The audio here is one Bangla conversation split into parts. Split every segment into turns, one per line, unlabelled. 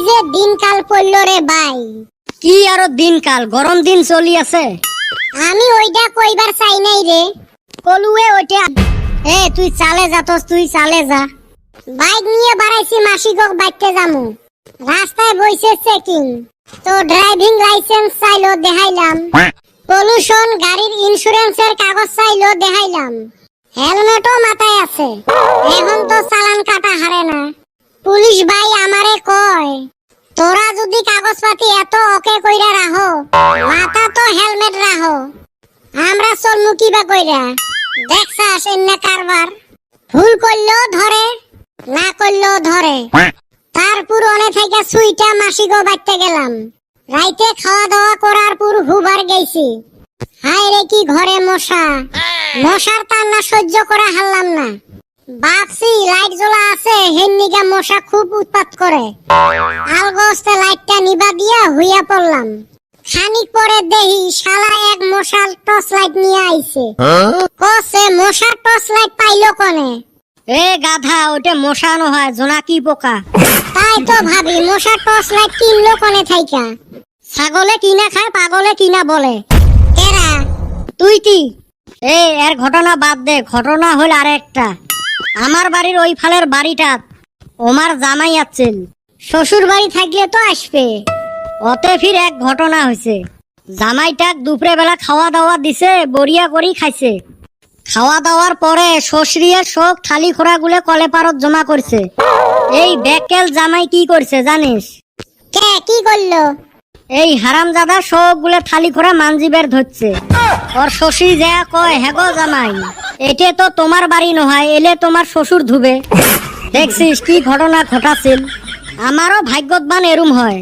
যে দিনকাল পড়ল রে ভাই।
কি আরো দিনকাল, গরম দিন চলি আছে।
আমি ওইটা কইবার চাই নাই রে।
কলুয়ে ওইটা। তুই চালে যাতস, তুই চালে যা।
বাইক নিয়ে বাড়াইছি মাসিকক বাইতে যামু। রাস্তায় বইছে চেকিং, তো ড্রাইভিং লাইসেন্স চাইলো দেখাইলাম, পলিউশন গাড়ির ইন্স্যুরেন্সের কাগজ চাইলো দেখাইলাম, হেলমেটও মাথায় আছে। এখন তো চালান কাটা হারে না। পুলিশ ভাই আমারে কয়, তোরা যদি কাগজপাতি এত ওকে কইরা রাখো, মাথা তো হেলমেট রাখো, আমরা চলমু কিবা কইরা। দেখছাস এন্না কারবার, ভুল করলেও ধরে, না করলেও ধরে। তারপর অনে থেকে সুইটা মাসিগো বাইতে গেলাম। রাইতে খাওয়া দাওয়া করার পর হুবার গেছি। হায় রে কি ঘরে মশা, মশার টান্না সহ্য করা হারলাম না। ভাবছি লাইট জ্বলা আছে, হেননিগা মশা খুব উৎপাত করে। আলগোস্তে লাইটটা নিবা দিয়া হুইয়া পড়লাম। খানিক পরে দেহি শালা এক মশার টর্চ লাইট নিয়ে আইছে। কসে মশার টর্চ লাইট পাইলো কোনে?
গাধা, ওটা মশা নয়, জোনাকি পোকা।
তাই তো ভাবি মশার টর্চ লাইট কিনলো কোনে থাইকা?
ছাগলে কিনা খায়, পাগলে কিনা বলে।
কেরা?
তুই কি? এর ঘটনা বাদ দে, ঘটনা হল আরেকটা। আমার বাড়ির ওই ফালের বাড়িটা ওমার জামাই আছেন। শ্বশুর বাড়ি থাকলে তো আসবে। অতে ফির এক ঘটনা হয়েছে। জামাইটাক দুপুরে বেলা খাওয়া দাওয়া দিছে, বড়িয়া করি খাইছে। খাওয়া দাওয়ার পরে শ্বশুরিয়ে সব থালি খোরা গুলে কলে পারত জমা করছে। এই বেকেল জামাই কি করছে জানিস?
কে কি করলো?
এই হারামজাদা সবগুলো থালি খোরা মানজিবের ধরছে। ওর শ্বশুর যা কয়, হেগো জামাই, এটা তো তোমার বাড়ি নয়, এলে তোমার শ্বশুর ধুবে। দেখছিস কি ঘটনা ঘটাছিল। আমারও ভাগ্যবান এরম হয়।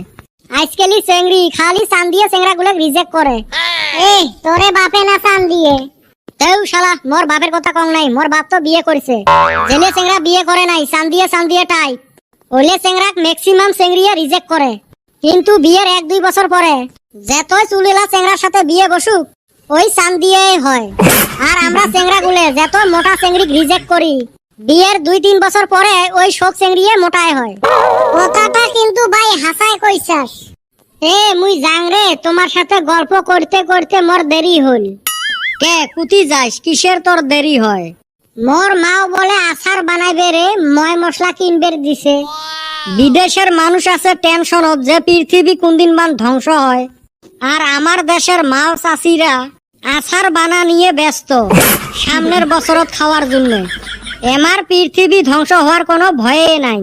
আজকালি চেংড়ি খালি চান দিয়ে চেংড়া গুলো রিজেক্ট করে।
তোরে বাপে না চান দিয়ে?
তেও শালা, মোর বাপের কথা কম নাই। মোর বাপ তো বিয়ে করেছে। জেলে চেংড়া বিয়ে করে নাই, চান দিয়ে টাইপ। ওলে চেংড়াক ম্যাক্সিমাম চেংড়িয়া রিজেক্ট করে। কিন্তু বিয়ের 1-2 বছর পরে যেতই চুলেলা চেংড়ার সাথে বিয়ে বসুক, ওই চান দিয়েই হয়। আর আমরা চেংড়া গুলে যেত মোটা চেংড়ি রিজেক্ট করি, বিয়ের 2-3 বছর পরে ওই সব চেংড়িয়ে মোটাই হয়।
কথাটা কিন্তু ভাই হাসায় কইছাস।
মুই যাং রে, তোমার সাথে গল্প করতে করতে মোর দেরি হল। কে কুতি যাস, কিসের তোর দেরি হয়?
মোর মাও বলে আচার বানাইবে রে, ময় মশলা কিনবে দিছে।
বিদেশের মানুষ আছে টেনশনত যে পৃথিবী কোনদিন মান ধ্বংস হয়, আর আমার দেশের মাও চাষিরা আচার বানা নিয়ে ব্যস্ত সামনের বছরত খাওয়ার জন্য। এমার পৃথিবী ধ্বংস হওয়ার কোনো ভয়ে নাই।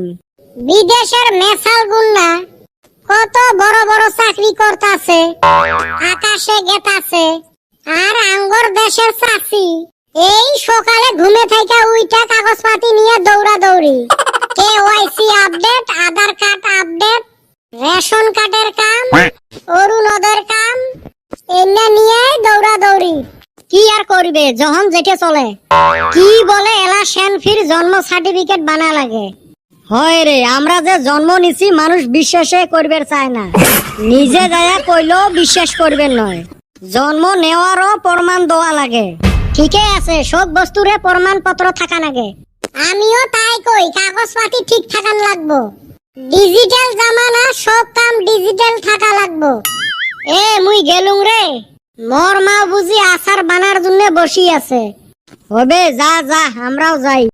বিদেশের মেসাল গুন্না কত বড় বড় চাকরি করতাছে, আকাশে গেতাছে। আর আঙ্গর দেশের চাষি এই সকালে ঘুমে থেকে উইটা কাগজপাতি নিয়ে দৌড়াদৌড়ি। কেওয়াইসি আপডেট, আধার কার্ড আপডেট, রেশন কার্ডের কাম, অরুণোদয়ের কাম, এনে নিয়ে দৌড়াদৌড়ি।
কি আর করবে, যখন যেটা চলে। কি বলে এলা সেন ফির জন্ম সার্টিফিকেট বানা লাগে। হয় রে, আমরা যে জন্ম নিছি মানুষ বিশ্বাসে করবে চায় না। নিজে যায়া কইলেও বিশ্বাস করবেন নয়। জন্ম নেওয়ারও প্রমাণ দেওয়া লাগে। ঠিকই আছে, সব বস্তুরে প্রমাণপত্র থাকা লাগে।
আমিও তাই কই, কাগজপাতি ঠিক থাকান লাগবো। ডিজিটাল জামানা, সব কাম ডিজিটাল থাকা লাগবো।
মুই গেলুম রে, মোর মা বুঝি আচার বানার জন্য বসি আছে। হবে, যা যা, আমরাও যাই।